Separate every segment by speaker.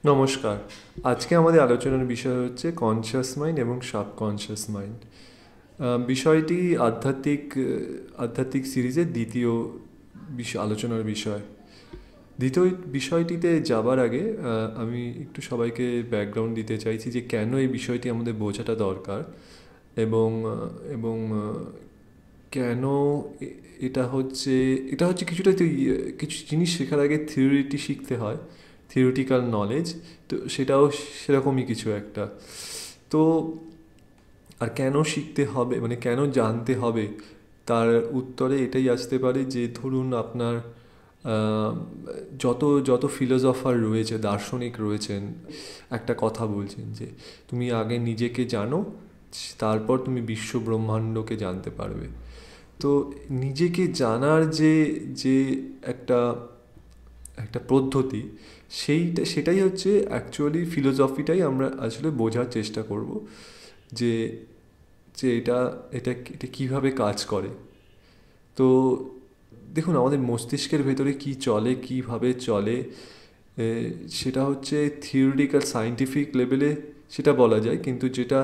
Speaker 1: নমস্কার। আজকে আমাদের আলোচনার বিষয় হচ্ছে কনশাস মাইন্ড এবং সাবকনশাস মাইন্ড। বিষয়টি আধ্যাত্মিক সিরিজের দ্বিতীয় আলোচনার বিষয়। দ্বিতীয় বিষয়টিতে যাবার আগে আমি একটু সবাইকে ব্যাকগ্রাউন্ড দিতে চাইছি যে কেন এই বিষয়টি আমাদের বোঝাটা দরকার, এবং এবং কেন এ- এটা হচ্ছে এটা হচ্ছে কিছুটা কিছু জিনিস শেখার আগে থিওরিটি শিখতে হয়, থিওরিটিক্যাল নলেজ। তো সেটাও সেরকমই কিছু একটা। তো আর কেন শিখতে হবে, মানে কেন জানতে হবে, তার উত্তরে এটাই আসতে পারে যে ধরুন আপনার আহ, যত যত ফিলোসফার রয়েছে, দার্শনিক রয়েছেন, একটা কথা বলছেন যে তুমি আগে নিজেকে জানো, তারপর তুমি বিশ্ব ব্রহ্মাণ্ডকে জানতে পারবে। তো নিজেকে জানার যে যে একটা একটা পদ্ধতি, সেটাই হচ্ছে অ্যাকচুয়ালি ফিলোসফিটাই আমরা আসলে বোঝার চেষ্টা করব, যে যে এটা কীভাবে কাজ করে। তো দেখুন, আমাদের মস্তিষ্কের ভেতরে কি চলে, কিভাবে চলে, এ, সেটা হচ্ছে থিওরিটিক্যাল সায়েন্টিফিক লেভেলে সেটা বলা যায়, কিন্তু যেটা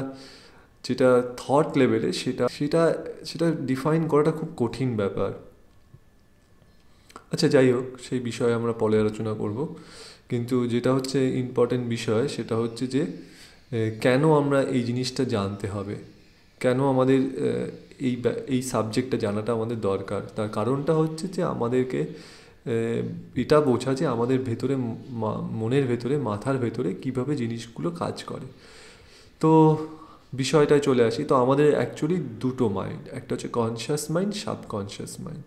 Speaker 1: যেটা থট লেভেলে সেটা সেটা সেটা ডিফাইন করাটা খুব কঠিন ব্যাপার। আচ্ছা, যাই হোক, সেই বিষয়ে আমরা পরে আলোচনা করব। কিন্তু যেটা হচ্ছে ইম্পর্টেন্ট বিষয় সেটা হচ্ছে যে কেন আমরা এই জিনিসটা জানতে হবে, কেন আমাদের এই সাবজেক্টটা জানাটা আমাদের দরকার। তার কারণটা হচ্ছে যে আমাদেরকে এটা বোঝা যে আমাদের ভেতরে, মনের ভেতরে, মাথার ভেতরে কিভাবে জিনিসগুলো কাজ করে। তো বিষয়টায় চলে আসি। তো আমাদের অ্যাকচুয়ালি দুটো মাইন্ড, একটা হচ্ছে কনশাস মাইন্ড, সাবকনশাস মাইন্ড।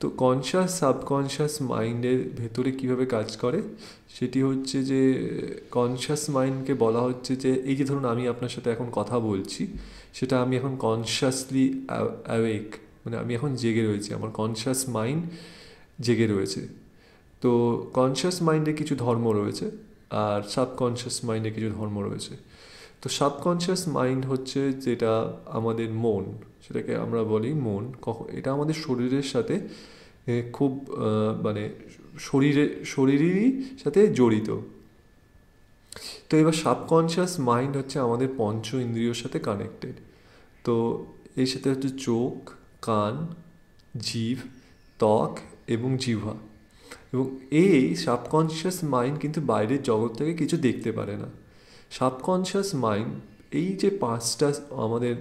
Speaker 1: তো কনশাস সাবকনশাস মাইন্ডের ভেতরে কিভাবে কাজ করে সেটি হচ্ছে যে কনশাস মাইন্ডকে বলা হচ্ছে যে এই যে ধরুন আমি আপনার সাথে এখন কথা বলছি, সেটা আমি এখন কনশাসলি অ্যাওয়েক, মানে আমি এখন জেগে রয়েছি, আমার কনশাস মাইন্ড জেগে রয়েছে। তো কনশাস মাইন্ডে কিছু ধর্ম রয়েছে, আর সাবকনশাস মাইন্ডে কিছু ধর্ম রয়েছে। তো সাবকনশিয়াস মাইন্ড হচ্ছে যেটা আমাদের মন, সেটাকে আমরা বলি মন। এটা আমাদের শরীরের সাথে খুব মানে শরীরেরই সাথে জড়িত। তো এবার সাবকনশিয়াস মাইন্ড হচ্ছে আমাদের পঞ্চ ইন্দ্রিয়র সাথে কানেক্টেড। তো এর সাথে হচ্ছে চোখ, কান, জিভ, ত্বক এবং জিহ্বা। এবং এই সাবকনশিয়াস মাইন্ড কিন্তু বাইরের জগৎ থেকে কিছু দেখতে পারে না। সাবকনশিয়াস মাইন্ড, এই যে পাঁচটা আমাদের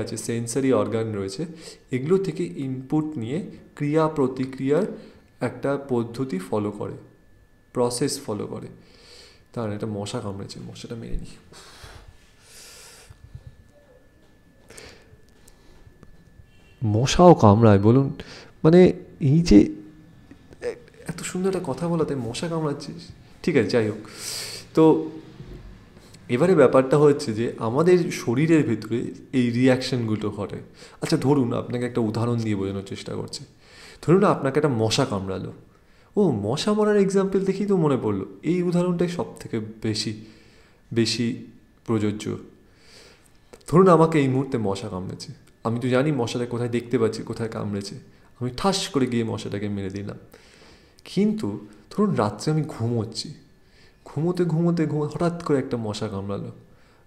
Speaker 1: আছে সেন্সারি অর্গান রয়েছে, এগুলো থেকে ইনপুট নিয়ে ক্রিয়া প্রতিক্রিয়ার একটা পদ্ধতি ফলো করে, প্রসেস ফলো করে। তার একটা মশা কামড়েছে, মশাটা মেরে নি। মশাও কামড়ায় বলুন, মানে এই যে এত সুন্দর একটা কথা বলাতে মশা কামড়াচ্ছিস। ঠিক আছে, যাই হোক। তো এবারে ব্যাপারটা হচ্ছে যে আমাদের শরীরের ভিতরে এই রিয়াকশানগুলো ঘটে। আচ্ছা, ধরুন আপনাকে একটা উদাহরণ দিয়ে বোঝানোর চেষ্টা করছি। ধরুন আপনাকে একটা মশা কামড়ালো। ও, মশা মরার এক্সাম্পল দেখেই তো মনে পড়লো, এই উদাহরণটাই সব থেকে বেশি বেশি প্রযোজ্য। ধরুন আমাকে এই মুহূর্তে মশা কামড়েছে, আমি তো জানি মশাটা কোথায় দেখতে পাচ্ছি, কোথায় কামড়েছে। আমি ঠাস করে গিয়ে মশাটাকে মেরে দিলাম। কিন্তু ধরুন রাত্রে আমি ঘুমোচ্ছি, ঘুমোতে ঘুমোতে হঠাৎ করে একটা মশা কামড়ালো।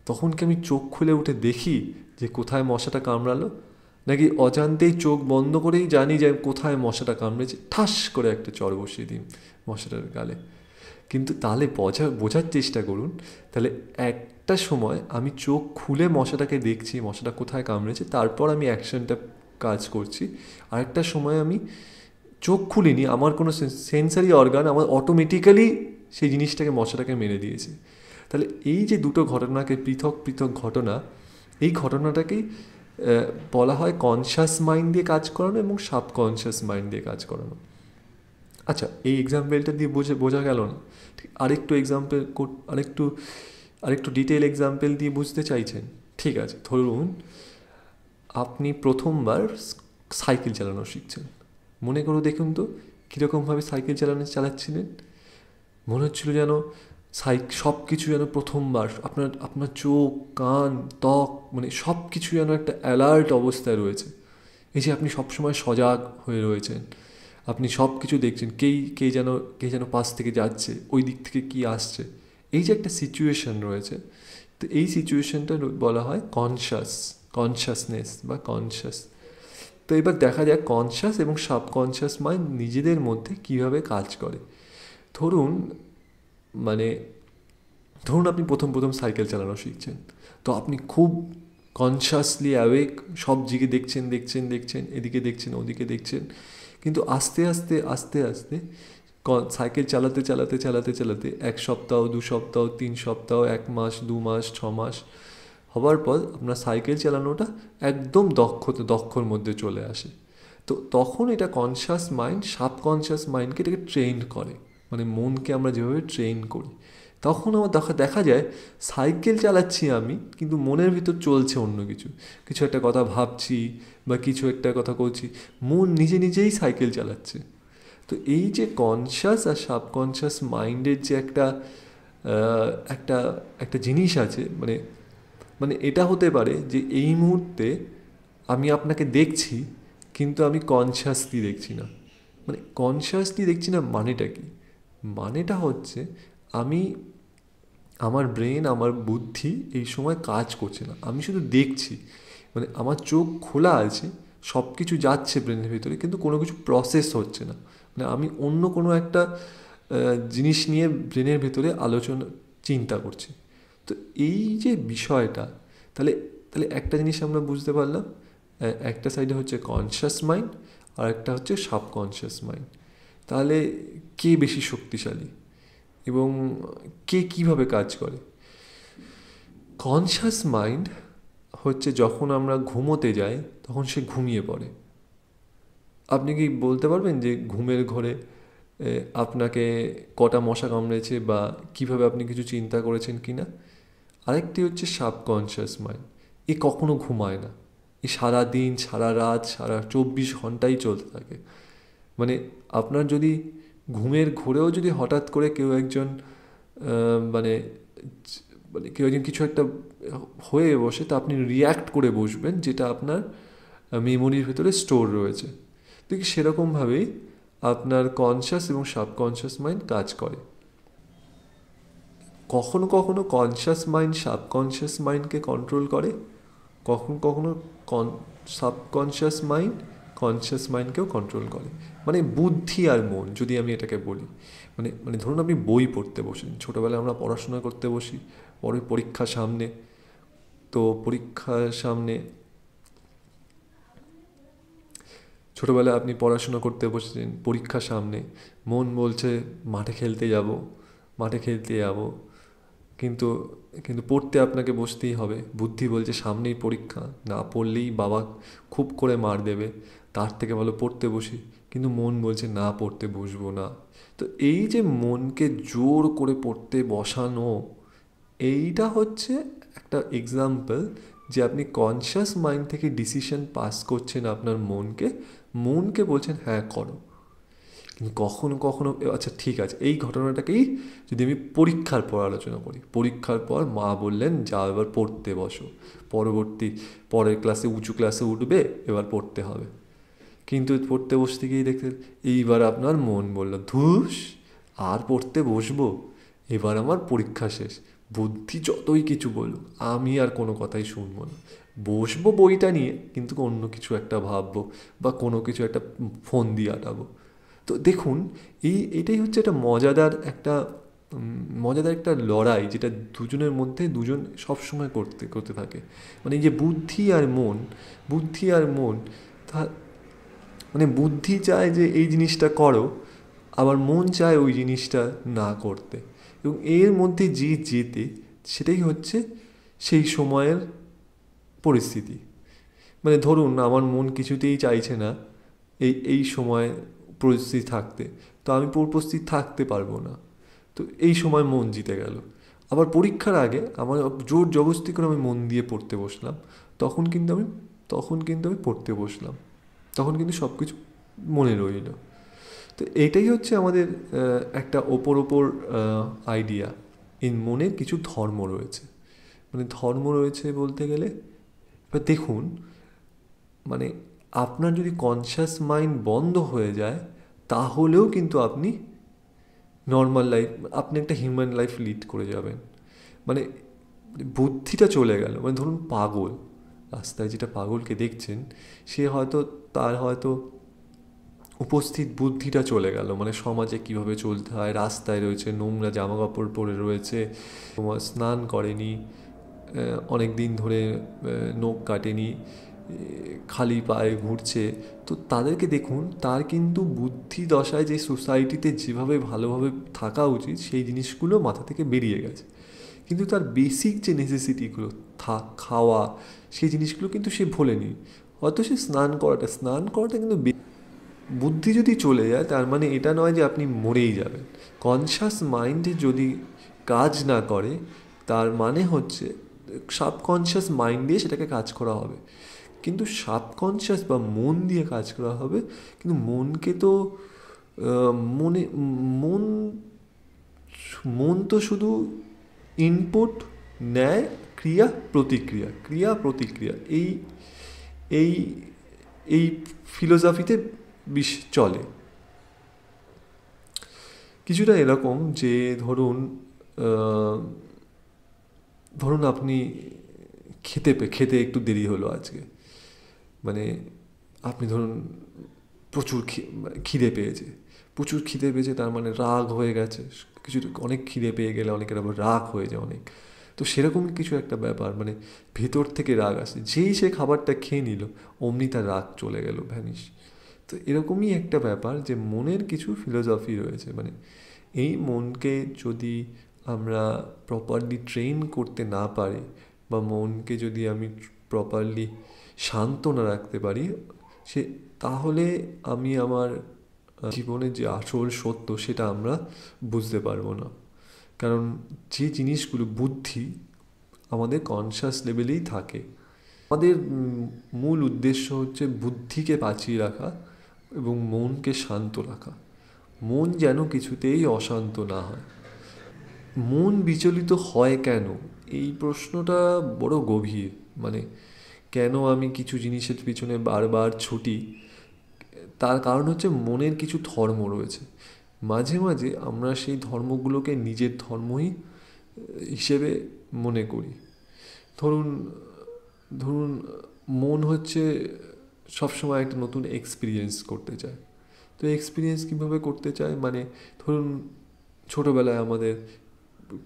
Speaker 1: তখন কি আমি চোখ খুলে উঠে দেখি যে কোথায় মশাটা কামড়ালো, নাকি অজান্তেই চোখ বন্ধ করেই জানি যে কোথায় মশাটা কামড়েছে, ঠাস করে একটা চড় বসিয়ে দিই মশাটার গালে? কিন্তু তাহলে বোঝার চেষ্টা করুন, তাহলে একটা সময় আমি চোখ খুলে মশাটাকে দেখছি, মশাটা কোথায় কামড়েছে, তারপর আমি অ্যাকশনটা কাজ করছি। আরেকটা সময় আমি চোখ খুলিনি, আমার কোনো সেন্সারি অর্গান আমার অটোমেটিক্যালি সেই জিনিসটাকে, মশাটাকে মেরে দিয়েছে। তাহলে এই যে দুটো ঘটনাকে, পৃথক পৃথক ঘটনা, এই ঘটনাটাকেই বলা হয় কনশাস মাইন্ড দিয়ে কাজ করানো এবং সাবকনশাস মাইন্ড দিয়ে কাজ করানো। আচ্ছা, এই এক্সাম্পলটা দিয়ে বোঝা গেল না? ঠিক আরেকটু এক্সাম্পল, আরেকটু আরেকটু ডিটেল এক্সাম্পল দিয়ে বুঝতে চাইছেন? ঠিক আছে, ধরুন আপনি প্রথমবার সাইকেল চালানো শিখছেন। মনে করে দেখুন তো কীরকমভাবে সাইকেল চালাচ্ছিলেন। মনে হচ্ছিল যেন সব কিছু যেন প্রথমবার, আপনার আপনার চোখ, কান, ত্বক, মানে সব কিছু যেন একটা অ্যালার্ট অবস্থায় রয়েছে। এই যে আপনি সবসময় সজাগ হয়ে রয়েছেন, আপনি সব কিছু দেখছেন, কে যেন পাশ থেকে যাচ্ছে, ওই দিক থেকে কি আসছে, এই যে একটা সিচুয়েশন রয়েছে, তো এই সিচুয়েশনটা বলা হয় কনশাসনেস বা কনশাস। তো এবার দেখা যায় কনশাস এবং সাবকনশাস মাইন্ড নিজেদের মধ্যে কিভাবে কাজ করে। ধরুন মানে ধরুন আপনি প্রথম প্রথম সাইকেল চালানো শিখছেন, তো আপনি খুব কনশাসলি অ্যাওয়েক, সব দিকে দেখছেন দেখছেন দেখছেন, এদিকে দেখছেন ওদিকে দেখছেন, কিন্তু আস্তে আস্তে আস্তে আস্তে সাইকেল চালাতে চালাতে চালাতে চালাতে 1 সপ্তাহ, 2 সপ্তাহ, 3 সপ্তাহ, 1 মাস, 2 মাস, 6 মাস হবার পর আপনার সাইকেল চালানোটা একদম দক্ষর মধ্যে চলে আসে। তো তখন এটা কনশাস মাইন্ড সাবকনশাস মাইন্ডকে এটাকে ট্রেন করে, মানে মনকে আমরা যেভাবে ট্রেন করি, তখন আমার দেখা যায় সাইকেল চালাচ্ছি আমি, কিন্তু মনের ভিতর চলছে অন্য কিছু, কিছু একটা কথা ভাবছি বা কিছু একটা কথা করছি, মন নিজে নিজেই সাইকেল চালাচ্ছে। তো এই যে কনশাস আর সাবকনশাস মাইন্ডের যে একটা একটা জিনিস আছে, মানে মানে এটা হতে পারে যে এই মুহূর্তে আমি আপনাকে দেখছি, কিন্তু আমি কনশাসলি দেখছি না। মানে কনশাসলি দেখছি না মানেটা কি? মানেটা হচ্ছে আমি, আমার ব্রেন, আমার বুদ্ধি এই সময় কাজ করছে না, আমি শুধু দেখছি। মানে আমার চোখ খোলা আছে, সব কিছু যাচ্ছে ব্রেনের ভিতরে, কিন্তু কোনো কিছু প্রসেস হচ্ছে না। মানে আমি অন্য কোনো একটা জিনিস নিয়ে ব্রেনের ভেতরে চিন্তা করছি। তো এই যে বিষয়টা, তাহলে তাহলে একটা জিনিস আমরা বুঝতে পারলাম, একটা সাইডে হচ্ছে কনশাস মাইন্ড আর একটা হচ্ছে সাবকনশাস মাইন্ড। তাহলে কে বেশি শক্তিশালী এবং কে কিভাবে কাজ করে? কনশাস মাইন্ড হচ্ছে যখন আমরা ঘুমোতে যাই তখন সে ঘুমিয়ে পড়ে। আপনি কি বলতে পারবেন যে ঘুমের ঘোরে আপনাকে কটা মশা কামড়েছে বা কিভাবে আপনি কিছু চিন্তা করেছেন কি না? আরেকটি হচ্ছে সাবকনশাস মাইন্ড, এ কখনো ঘুমায় না, এ সারা দিন সারা রাত সারা 24 ঘন্টাই চলতে থাকে। মানে আপনার যদি ঘুমের ঘোরেও যদি হঠাৎ করে কেউ একজন মানে মানে কেউ একজন কিছু একটা হয়ে বসে, তা আপনি রিয়্যাক্ট করে বসবেন, যেটা আপনার মেমোরির ভেতরে স্টোর রয়েছে। ঠিক সেরকমভাবেই আপনার কনশাস এবং সাবকনশাস মাইন্ড কাজ করে। কখনো কখনো কনশাস মাইন্ড সাবকনশাস মাইন্ডকে কন্ট্রোল করে, কখনো কখনো সাবকনশাস মাইন্ড কনশাস মাইন্ডকেও কন্ট্রোল করে। মানে বুদ্ধি আর মন, যদি আমি এটাকে বলি, মানে মানে ধরুন আপনি বই পড়তে বসেন, ছোটোবেলায় আমরা পড়াশোনা করতে বসি, পরে পরীক্ষা সামনে, তো পরীক্ষার সামনে ছোটোবেলায় আপনি পড়াশোনা করতে বসেছেন, পরীক্ষা সামনে, মন বলছে মাঠে খেলতে যাব, মাঠে খেলতে যাব, কিন্তু কিন্তু পড়তে আপনাকে বসতেই হবে। বুদ্ধি বলছে সামনেই পরীক্ষা, না পড়লেই বাবা খুব করে মার দেবে, তার থেকে ভালো পড়তে বসি, কিন্তু মন বলছে না, পড়তে বসবো না। তো এই যে মনকে জোর করে পড়তে বসানো, এইটা হচ্ছে একটা এক্সাম্পল যে আপনি কনশাস মাইন্ড থেকে ডিসিশন পাস করছেন আপনার মনকে, মনকে বলছেন হ্যাঁ করো। কিন্তু কখনো কখনো, আচ্ছা ঠিক আছে, এই ঘটনাটাকেই যদি আমি পরীক্ষার পর আলোচনা করি, পরীক্ষার পর মা বললেন যা এবার পড়তে বসো, পরের ক্লাসে উঁচু ক্লাসে উঠবে, এবার পড়তে হবে। কিন্তু পড়তে বসতে গিয়েই দেখতে এইবার আপনার মন বলল ধুস, আর পড়তে বসবো, এবার আমার পরীক্ষা শেষ, বুদ্ধি যতই কিছু বলুক আমি আর কোনো কথাই শুনবো না, বসবো বইটা নিয়ে, কিন্তু অন্য কিছু একটা ভাববো বা কোনো কিছু একটা ফোন দিয়ে আটাবো। তো দেখুন, এটাই হচ্ছে একটা মজাদার একটা লড়াই, যেটা দুজনের মধ্যে দুজন সবসময় করতে করতে থাকে। মানে এই যে বুদ্ধি আর মন, তা মানে বুদ্ধি চায় যে এই জিনিসটা করো, আবার মন চায় ওই জিনিসটা না করতে, এবং এর মধ্যে যে যেতে, সেটাই হচ্ছে সেই সময়ের পরিস্থিতি। মানে ধরুন আমার মন কিছুতেই চাইছে না এই সময় পরিস্থিতি থাকতে, তো আমি উপস্থিত থাকতে পারবো না, তো এই সময় মন জিতে গেল। আবার পরীক্ষার আগে আমার জোর জবরদস্তি করে আমি মন দিয়ে পড়তে বসলাম, তখন কিন্তু আমি পড়তে বসলাম, তখন কিন্তু সব কিছু মনে রইল। তো এটাই হচ্ছে আমাদের একটা ওপর আইডিয়া, এই মনের কিছু ধর্ম রয়েছে। মানে ধর্ম রয়েছে বলতে গেলে, এবার দেখুন, মানে আপনার যদি কনশাস মাইন্ড বন্ধ হয়ে যায়, তাহলেও কিন্তু আপনি নর্মাল লাইফ, আপনি একটা হিউম্যান লাইফ লিড করে যাবেন। মানে বুদ্ধিটা চলে গেল। মানে ধরুন পাগল, রাস্তায় যেটা পাগলকে দেখছেন, সে হয়তো, তার হয়তো উপস্থিত বুদ্ধিটা চলে গেল। মানে সমাজে কিভাবে চলতে হয়, রাস্তায় রয়েছে, নোংরা জামা কাপড় পরে রয়েছে, তোমার স্নান করেনি, অনেক দিন ধরে নখ কাটেনি, খালি পায়ে ঘুরছে। তো তাদেরকে দেখুন, তার কিন্তু বুদ্ধি দশায় যে সোসাইটিতে যেভাবে ভালোভাবে থাকা উচিত সেই জিনিসগুলো মাথা থেকে বেরিয়ে গেছে, কিন্তু তার বেসিক যে নেসেসিটিগুলো, খাওয়া, সেই জিনিসগুলো কিন্তু সে ভোলেনি। হয়তো সে স্নান করাটা কিন্তু বুদ্ধি যদি চলে যায় তার মানে এটা নয় যে আপনি মরেই যাবেন। কনশাস মাইন্ড যদি কাজ না করে তার মানে হচ্ছে সাবকনশিয়াস মাইন্ড দিয়ে সেটাকে কাজ করা হবে, কিন্তু সাবকনশিয়াস বা মন দিয়ে কাজ করা হবে। কিন্তু মনকে তো মনে মন মন তো শুধু ইনপুট নেয়, ক্রিয়া প্রতিক্রিয়া, ক্রিয়া প্রতিক্রিয়া, এই এই এই ফিলোসফিতে চলে। কিছুটা এরকম যে ধরুন ধরুন আপনি খেতে একটু দেরি হলো আজকে, মানে আপনি ধরুন প্রচুর খিদে পেয়েছে, প্রচুর খিদে পেয়েছে, তার মানে রাগ হয়ে গেছে। কিছু অনেক খিদে পেয়ে গেলে অনেকের আবার রাগ হয়ে যায় অনেক। তো সেরকম কিছু একটা ব্যাপার, মানে ভেতর থেকে রাগ আসে, যেই সে খাবারটা খেয়ে নিল অমনি তার রাগ চলে গেল, ভ্যানিশ। তো এরকমই একটা ব্যাপার যে মনের কিছু ফিলোসফি রয়েছে। মানে এই মনকে যদি আমরা প্রপারলি ট্রেন করতে না পারি, বা মনকে যদি আমি প্রপারলি শান্ত না রাখতে পারি, সে তাহলে আমি আমার জীবনের যে আসল সত্য সেটা আমরা বুঝতে পারবো না। কারণ যে জিনিসগুলো বুদ্ধি আমাদের কনশাস লেভেলেই থাকে। আমাদের মূল উদ্দেশ্য হচ্ছে বুদ্ধিকে বাঁচিয়ে রাখা এবং মনকে শান্ত রাখা। মন যেন কিছুতেই অশান্ত না হয়। মন বিচলিত হয় কেন, এই প্রশ্নটা বড় গভীর। মানে কেন আমি কিছু জিনিসের পিছনে বারবার ছুটি, তার কারণ হচ্ছে মনের কিছু ধর্ম রয়েছে। মাঝে মাঝে আমরা সেই ধর্মগুলোকে নিজের ধর্মই হিসেবে মনে করি। ধরুন ধরুন মন হচ্ছে সবসময় একটা নতুন এক্সপিরিয়েন্স করতে চায়। তো এক্সপিরিয়েন্স কীভাবে করতে চায়, মানে ধরুন ছোটোবেলায় আমাদের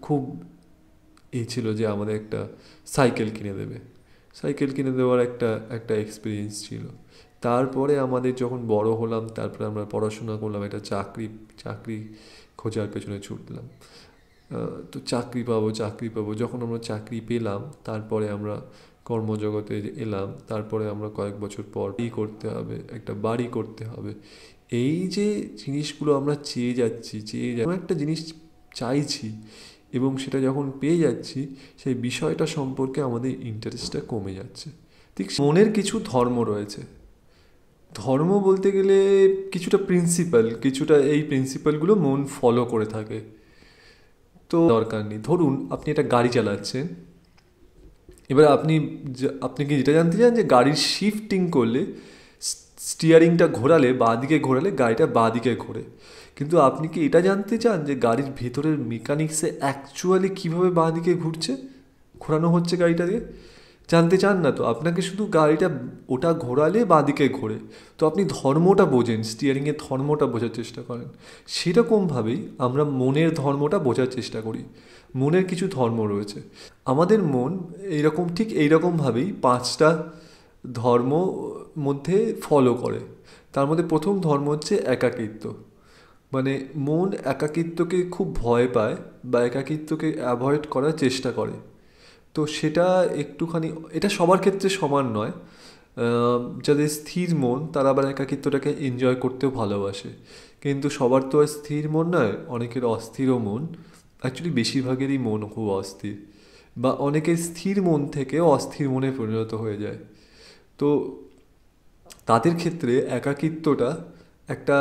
Speaker 1: খুব ছিল যে আমাদের একটা সাইকেল কিনে দেবে, সাইকেল কিনে দেওয়ার একটা এক্সপিরিয়েন্স ছিল। তারপরে আমাদের যখন বড় হলাম, তারপরে আমরা পড়াশোনা করলাম, একটা চাকরি খোঁজার পেছনে ছুটলাম। তো চাকরি পাবো, যখন আমরা চাকরি পেলাম তারপরে আমরা কর্মজগতে এলাম, তারপরে আমরা কয়েক বছর পর করতে হবে, একটা বাড়ি করতে হবে। এই যে জিনিসগুলো আমরা চেয়ে যাচ্ছি, একটা জিনিস চাইছি এবং সেটা যখন পেয়ে যাচ্ছি, সেই বিষয়টা সম্পর্কে আমাদের ইন্টারেস্টটা কমে যাচ্ছে। ঠিক মনের কিছু ধর্ম রয়েছে। ধর্ম বলতে গেলে কিছুটা প্রিন্সিপাল, কিছুটা এই প্রিন্সিপালগুলো মন ফলো করে থাকে। তো দরকার নেই। ধরুন আপনি একটা গাড়ি চালাচ্ছেন, এবার আপনি কি যেটা জানতে চান যে গাড়ির শিফটিং করলে, স্টিয়ারিংটা ঘোরালে, বাঁদিকে ঘোরালে গাড়িটা বাঁদিকে ঘোরে, কিন্তু আপনি কি এটা জানতে চান যে গাড়ির ভেতরের মেকানিক্সে অ্যাকচুয়ালি কীভাবে বাঁদিকে ঘোরানো হচ্ছে গাড়িটা দিয়ে? জানতে চান না তো। আপনাকে শুধু গাড়িটা ওটা ঘোরালে বাঁদিকে ঘোরে, তো আপনি ধর্মটা বোঝেন, স্টিয়ারিংয়ের ধর্মটা বোঝার চেষ্টা করেন। সেরকমভাবেই আমরা মনের ধর্মটা বোঝার চেষ্টা করি। মনের কিছু ধর্ম রয়েছে। আমাদের মন ঠিক এইরকমভাবেই 5টা ধর্ম মধ্যে ফলো করে। তার মধ্যে প্রথম ধর্ম হচ্ছে একাকিত্ব। মানে মন একাকিত্বকে খুব ভয় পায় বা একাকিত্বকে অ্যাভয়েড করার চেষ্টা করে। তো সেটা একটুখানি, এটা সবার ক্ষেত্রে সমান নয়। যাদের স্থির মন তারা আবার একাকিত্বটাকে এনজয় করতেও ভালোবাসে, কিন্তু সবার তো আর স্থির মন নয়, অনেকের অস্থিরও মন। অ্যাকচুয়ালি বেশিরভাগেরই মন খুব অস্থির, বা অনেকের স্থির মন থেকেও অস্থির মনে পরিণত হয়ে যায়। তো তাদের ক্ষেত্রে একাকিত্বটা একটা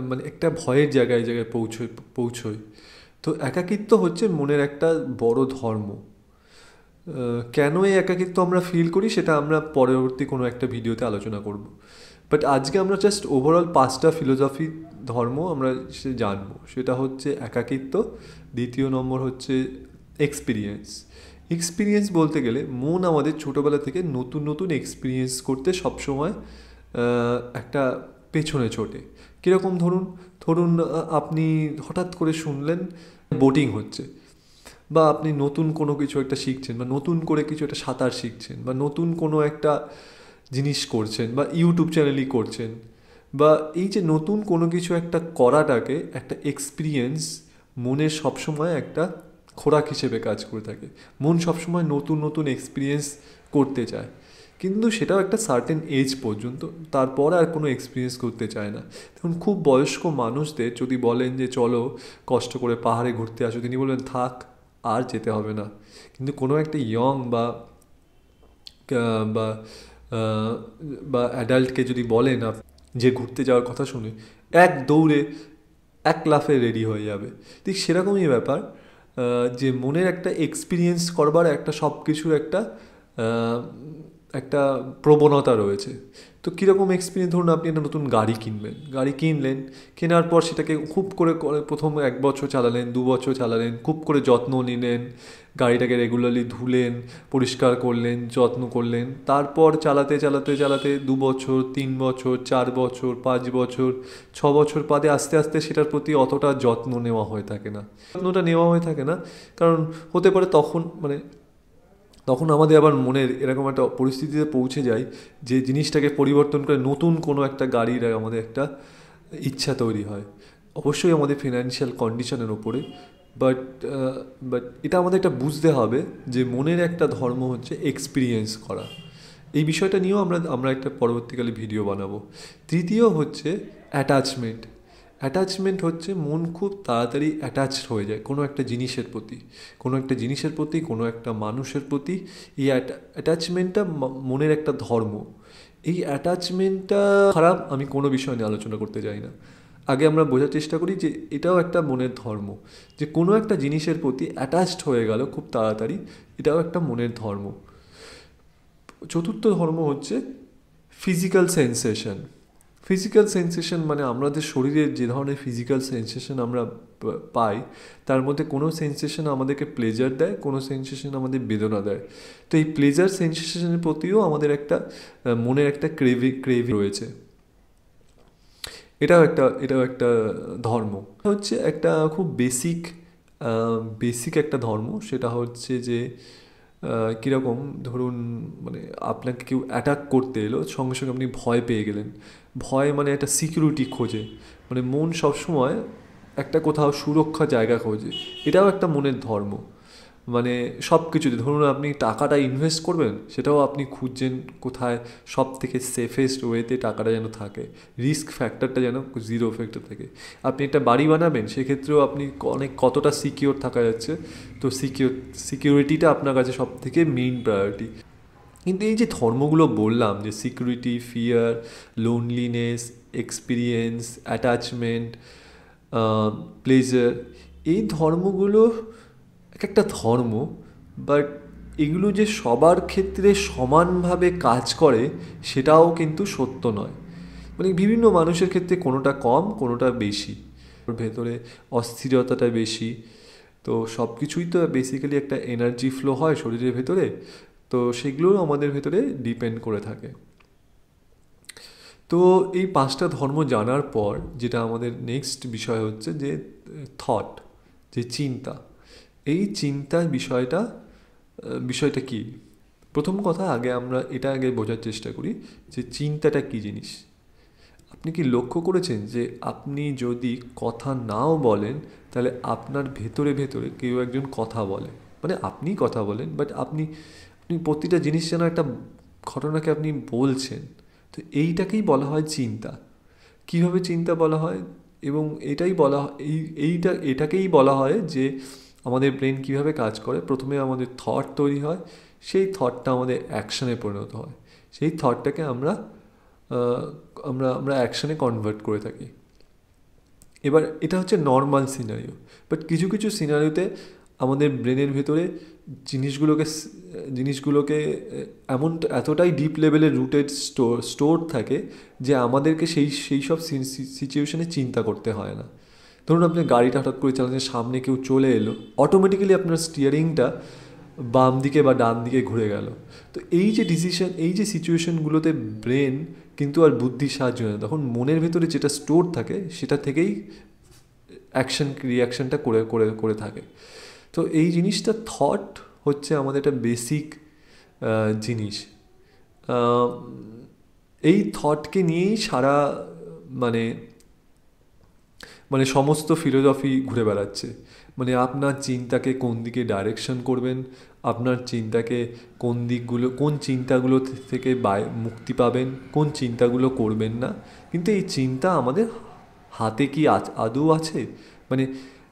Speaker 1: মানে একটা ভয়ের জায়গায় পৌঁছয়। তো একাকিত্ব হচ্ছে মনের একটা বড় ধর্ম। কেন এই একাকিত্ব আমরা ফিল করি সেটা আমরা পরবর্তী কোনো একটা ভিডিওতে আলোচনা করব। বাট আজকে আমরা জাস্ট ওভারঅল 5টা ফিলোসফি ধর্ম আমরা জানবো। সেটা হচ্ছে একাকিত্ব, দ্বিতীয় নম্বর হচ্ছে এক্সপিরিয়েন্স। এক্সপিরিয়েন্স বলতে গেলে মন আমাদের ছোটোবেলা থেকে নতুন নতুন এক্সপিরিয়েন্স করতে সবসময় একটা পেছনে ছোটে। কীরকম ধরুন ধরুন আপনি হঠাৎ করে শুনলেন বোটিং হচ্ছে, বা আপনি নতুন কোনো কিছু একটা শিখছেন, বা নতুন করে কিছু একটা সাঁতার শিখছেন, বা নতুন কোনো একটা জিনিস করছেন, বা ইউটিউব চ্যানেলই করছেন, বা এই যে নতুন কোনো কিছু একটা করাটাকে একটা এক্সপিরিয়েন্স মনের সবসময় একটা খোরাক হিসেবে কাজ করে থাকে। মন সবসময় নতুন নতুন এক্সপিরিয়েন্স করতে চায়, কিন্তু সেটাও একটা সার্টেন এজ পর্যন্ত, তারপর আর কোনো এক্সপিরিয়েন্স করতে চায় না। দেখুন খুব বয়স্ক মানুষদের যদি বলেন যে চলো কষ্ট করে পাহাড়ে ঘুরতে আসো, তিনি বলবেন থাক আর যেতে হবে না। কিন্তু কোনো একটা ইয়ং বা বা বা অ্যাডাল্টকে যদি বলেন যে ঘুরতে যাওয়ার কথা শুনে, এক দৌড়ে এক লাফে রেডি হয়ে যাবে। ঠিক সেরকমই ব্যাপার, যে মনের একটা এক্সপিরিয়েন্স করবার একটা সব কিছুর একটা একটা প্রবণতা রয়েছে। তো কীরকম এক্সপিরিয়েন্স, ধরুন আপনি একটা নতুন গাড়ি কিনবেন, গাড়ি কিনলেন, কেনার পর সেটাকে খুব করে প্রথম 1 বছর চালালেন, 2 বছর চালালেন, খুব করে যত্ন নিলেন, গাড়িটাকে রেগুলারলি ধুলেন, পরিষ্কার করলেন, যত্ন করলেন, তারপর চালাতে চালাতে চালাতে 2 বছর, 3 বছর, 4 বছর, 5 বছর, 6 বছর বাদে আস্তে আস্তে সেটার প্রতি অতটা যত্ন নেওয়া হয়ে থাকে না। যত্নটা নেওয়া হয়ে থাকে না কারণ হতে পারে তখন আমাদের আবার মনের এরকম একটা পরিস্থিতিতে পৌঁছে যায় যে জিনিসটাকে পরিবর্তন করে নতুন কোনো একটা গাড়ির আমাদের একটা ইচ্ছা তৈরি হয়, অবশ্যই আমাদের ফিনান্সিয়াল কন্ডিশনের ওপরে। বাট বাট এটা আমাদের একটা বুঝতে হবে যে মনের একটা ধর্ম হচ্ছে এক্সপিরিয়েন্স করা। এই বিষয়টা নিয়েও আমরা একটা পরবর্তীকালে ভিডিও বানাবো। তৃতীয় হচ্ছে অ্যাটাচমেন্ট। অ্যাটাচমেন্ট হচ্ছে মন খুব তাড়াতাড়ি অ্যাটাচড হয়ে যায় কোনো একটা জিনিসের প্রতি, কোনো একটা জিনিসের প্রতি, কোনো একটা মানুষের প্রতি। এই অ্যাটাচমেন্টটা মনের একটা ধর্ম। এই অ্যাটাচমেন্টটা খারাপ আমি কোনো বিষয় নিয়ে আলোচনা করতে চাই না। আগে আমরা বোঝার চেষ্টা করি যে এটাও একটা মনের ধর্ম, যে কোনো একটা জিনিসের প্রতি অ্যাটাচড হয়ে গেল খুব তাড়াতাড়ি, এটাও একটা মনের ধর্ম। চতুর্থ ধর্ম হচ্ছে ফিজিক্যাল সেন্সেশন। ফিজিক্যাল সেন্সেশন মানে আমাদের শরীরের যে ধরনের ফিজিক্যাল সেন্সেশন আমরা পাই, তার মধ্যে কোনো সেন্সেশন আমাদেরকে প্লেজার দেয়, কোনো সেন্সেশন আমাদের বেদনা দেয়। তো এই প্লেজার সেন্সেশনের প্রতিও আমাদের একটা মনের একটা ক্রেভি রয়েছে। এটাও একটা ধর্ম। হচ্ছে একটা খুব বেসিক একটা ধর্ম। সেটা হচ্ছে যে কীরকম, ধরুন মানে আপনাকে কেউ অ্যাটাক করতে এলো, সঙ্গে সঙ্গে আপনি ভয় পেয়ে গেলেন। ভয় মানে একটা সিকিউরিটি খোঁজে, মানে মন সবসময় একটা কোথাও সুরক্ষা জায়গা খোঁজে। এটাও একটা মনের ধর্ম। মানে সব কিছুতে ধরুন আপনি টাকাটা ইনভেস্ট করবেন, সেটাও আপনি খুঁজছেন কোথায় সব থেকে সেফেস্ট ওয়েতে টাকাটা যেন থাকে, রিস্ক ফ্যাক্টরটা যেন 0 ফ্যাক্টর থাকে। আপনি একটা বাড়ি বানাবেন, সেক্ষেত্রেও আপনি কতটা সিকিওর থাকা যাচ্ছে, তো সিকিউরিটিটা আপনার কাছে সব থেকে মেইন প্রায়োরিটি। কিন্তু এই যে ধর্মগুলো বললাম, যে security, fear, loneliness, experience, attachment, pleasure, এই ধর্মগুলো এক একটা ধর্ম, বাট এগুলো যে সবার ক্ষেত্রে সমানভাবে কাজ করে সেটাও কিন্তু সত্য নয়। মানে বিভিন্ন মানুষের ক্ষেত্রে কোনোটা কম, কোনোটা বেশি, ওর ভেতরে অস্থিরতাটা বেশি। তো সব কিছুই তো বেসিক্যালি একটা এনার্জি ফ্লো হয় শরীরের ভেতরে, তো সেগুলোও আমাদের ভেতরে ডিপেন্ড করে থাকে। তো এই 5টা ধর্ম জানার পর যেটা আমাদের নেক্সট বিষয় হচ্ছে যে থট, যে চিন্তা। এই চিন্তার বিষয়টা কি? প্রথম কথা আমরা আগে বোঝার চেষ্টা করি যে চিন্তাটা কী জিনিস। আপনি কি লক্ষ্য করেছেন যে আপনি যদি কথা নাও বলেন, তাহলে আপনার ভেতরে ভেতরে কেউ একজন কথা বলে, মানে আপনি কথা বলেন, বাট আপনি প্রতিটা জিনিস যেন একটা ঘটনাকে আপনি বলছেন। তো এইটাকেই বলা হয় চিন্তা। কীভাবে চিন্তা বলা হয়, এবং এটাকেই বলা হয় যে আমাদের ব্রেন কীভাবে কাজ করে। প্রথমে আমাদের থট তৈরি হয়, সেই থটটা আমাদের অ্যাকশনে পরিণত হয়, সেই থটটাকে আমরা অ্যাকশনে কনভার্ট করে থাকি। এবার এটা হচ্ছে নর্মাল সিনারিও, বাট কিছু কিছু সিনারিওতে আমাদের ব্রেনের ভেতরে জিনিসগুলোকে জিনিসগুলোকে এতটাই ডিপ লেভেলে রুটেড স্টোর থাকে যে আমাদেরকে সেই সব সিচুয়েশনে চিন্তা করতে হয় না। ধরুন আপনি গাড়িটা হঠাৎ করে চালাচ্ছেন, সামনে কেউ চলে এলো, অটোমেটিক্যালি আপনার স্টিয়ারিংটা বাম দিকে বা ডান দিকে ঘুরে গেল। তো এই যে ডিসিশন, এই যে সিচুয়েশনগুলোতে ব্রেন কিন্তু আর বুদ্ধির সাহায্য নেয়, তখন মনের ভেতরে যেটা স্টোর থাকে সেটা থেকেই রিয়াকশানটা করে করে করে থাকে। তো এই জিনিসটা থট হচ্ছে আমাদের একটা বেসিক জিনিস। এই থটকে নিয়েই সারা মানে মানে সমস্ত ফিলোসফি ঘুরে বেড়াচ্ছে। মানে আপনার চিন্তাকে কোন দিকে ডাইরেকশন করবেন, আপনার চিন্তাকে কোন চিন্তাগুলো থেকে মুক্তি পাবেন, কোন চিন্তাগুলো করবেন না। কিন্তু এই চিন্তা আমাদের হাতে কি আদৌ আছে? মানে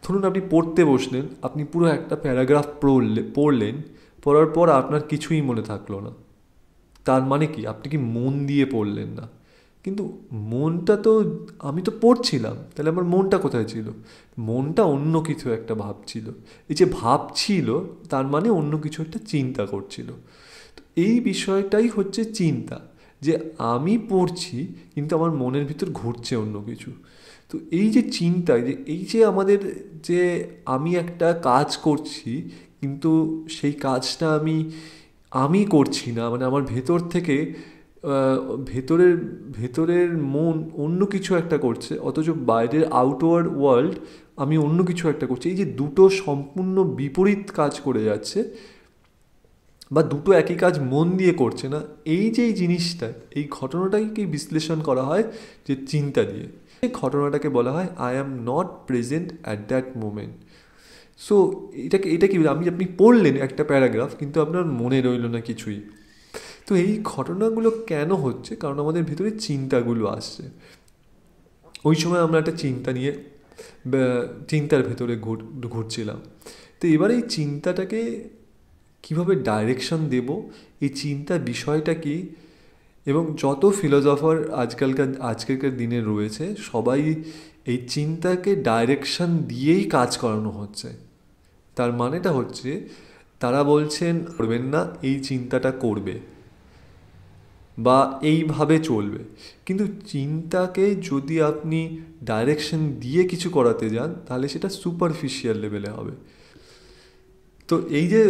Speaker 1: ধরুন আপনি পড়তে বসলেন, আপনি পুরো একটা প্যারাগ্রাফ পড়লেন, পড়ার পর আপনার কিছুই মনে থাকলো না। তার মানে কি? আপনি কি মন দিয়ে পড়লেন না। কিন্তু মনটা তো, আমি তো পড়ছিলাম, তাহলে আমার মনটা কোথায় ছিল? মনটা অন্য কিছু একটা ভাবছিল। এই যে ভাবছিল, তার মানে অন্য কিছু একটা চিন্তা করছিল। তো এই বিষয়টাই হচ্ছে চিন্তা, যে আমি পড়ছি কিন্তু আমার মনের ভিতর ঘুরছে অন্য কিছু। তো এই যে চিন্তা, এই যে আমাদের যে আমি একটা কাজ করছি কিন্তু সেই কাজটা আমি করছি না, মানে আমার ভেতর থেকে ভেতরের ভেতরের মন অন্য কিছু একটা করছে, অথচ বাইরের আউটওয়ার্ড ওয়ার্ল্ড আমি অন্য কিছু একটা করছি। এই যে দুটো সম্পূর্ণ বিপরীত কাজ করে যাচ্ছে, বা দুটো একই কাজ মন দিয়ে করছে না, এই যে এই জিনিসটা, এই ঘটনাটাকেই বিশ্লেষণ করা হয় যে চিন্তা দিয়ে। এই ঘটনাটাকে বলা হয় I am not present at that moment. So এটা কি, আপনি পড়লেন একটা প্যারাগ্রাফ কিন্তু আপনার মনে রইল না কিছুই। তো এই ঘটনাগুলো কেন হচ্ছে? কারণ আমাদের ভিতরে চিন্তাগুলো আসছে। ওই সময় আমরা একটা চিন্তা নিয়ে চিন্তার ভেতরে ঘুরছিলাম। তো এবার এই চিন্তাটাকে কীভাবে ডাইরেকশন দেব, এই চিন্তার বিষয়টা কি, এবং যত ফিলোসফার আজকালকার দিনে রয়েছে সবাই এই চিন্তাকে ডাইরেকশন দিয়েই কাজ করানো হচ্ছে। তার মানেটা হচ্ছে তারা বলছেন করবেন না, এই চিন্তাটা করবে বা এইভাবে চলবে। কিন্তু চিন্তাকে যদি আপনি ডাইরেকশন দিয়ে কিছু করাতে যান তাহলে সেটা সুপারফিশিয়াল লেভেলে হবে। তো এই যে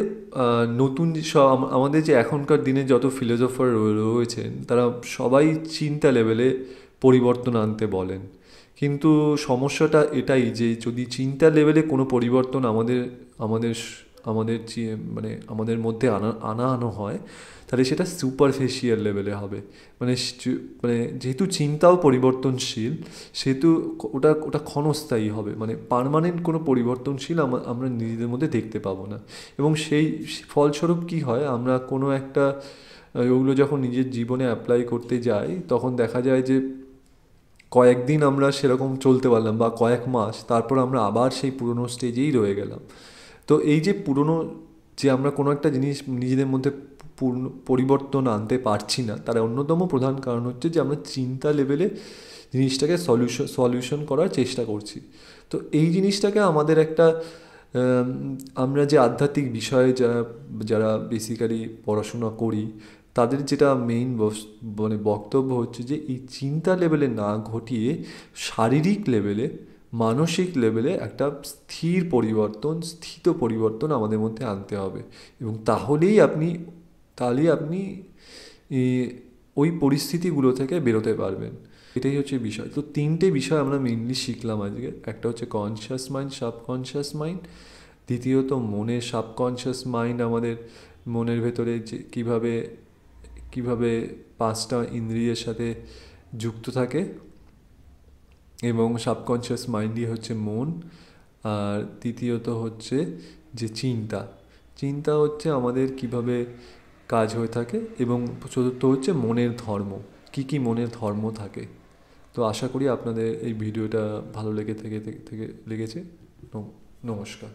Speaker 1: নতুন আমাদের যে এখনকার দিনে যত ফিলোসফার রয়েছেন তারা সবাই চিন্তা লেভেলে পরিবর্তন আনতে বলেন, কিন্তু সমস্যাটা এটাই যে যদি চিন্তা লেভেলে কোনো পরিবর্তন আমাদের আমাদের আমাদের মানে আমাদের মধ্যে আনানো হয় তাহলে সেটা সুপারফিশিয়াল লেভেলে হবে। মানে মানে যেহেতু চিন্তাও পরিবর্তনশীল সেহেতু ওটা ওটা ক্ষণস্থায়ী হবে, মানে পার্মানেন্ট কোনো পরিবর্তনশীল আমরা নিজেদের মধ্যে দেখতে পাবো না। এবং সেই ফলস্বরূপ কী হয়, আমরা কোনো একটা ওগুলো যখন নিজের জীবনে অ্যাপ্লাই করতে যাই তখন দেখা যায় যে কয়েকদিন আমরা সেরকম চলতে পারলাম বা কয়েক মাস, তারপর আমরা আবার সেই পুরনো স্টেজেই রয়ে গেলাম। তো এই যে পুরনো যে আমরা কোনো একটা জিনিস নিজেদের মধ্যে পরিবর্তন আনতে পারছি না, তার অন্যতম প্রধান কারণ হচ্ছে যে আমরা চিন্তা লেভেলে জিনিসটাকে সলিউশন করার চেষ্টা করছি। তো এই জিনিসটাকে আমাদের একটা আমরা যে আধ্যাত্মিক বিষয়ে যারা বেসিক্যালি পড়াশোনা করি তাদের যেটা মেইন মানে বক্তব্য হচ্ছে যে এই চিন্তা লেভেলে না ঘটিয়ে শারীরিক লেভেলে, মানসিক লেভেলে একটা স্থির পরিবর্তন আমাদের মধ্যে আনতে হবে। এবং তাহলেই আপনি ওই পরিস্থিতিগুলো থেকে বেরোতে পারবেন। এটাই হচ্ছে বিষয়। তো তিনটে বিষয় আমরা মেইনলি শিখলাম আজকে। একটা হচ্ছে কনশিয়াস মাইন্ড, সাবকনশিয়াস মাইন্ড। দ্বিতীয়ত মনের সাবকনশিয়াস মাইন্ড আমাদের মনের ভেতরে যে কীভাবে পাঁচটা ইন্দ্রিয়ের সাথে যুক্ত থাকে, এবং সাবকনশিয়াস মাইন্ডই হচ্ছে মন। আর তৃতীয়ত হচ্ছে যে চিন্তা হচ্ছে আমাদের কিভাবে কাজ হয়ে থাকে, এবং চতুর্থ হচ্ছে মনের ধর্ম, কি মনের ধর্ম থাকে। তো আশা করি আপনাদের এই ভিডিওটা ভালো লেগেছে। নমস্কার।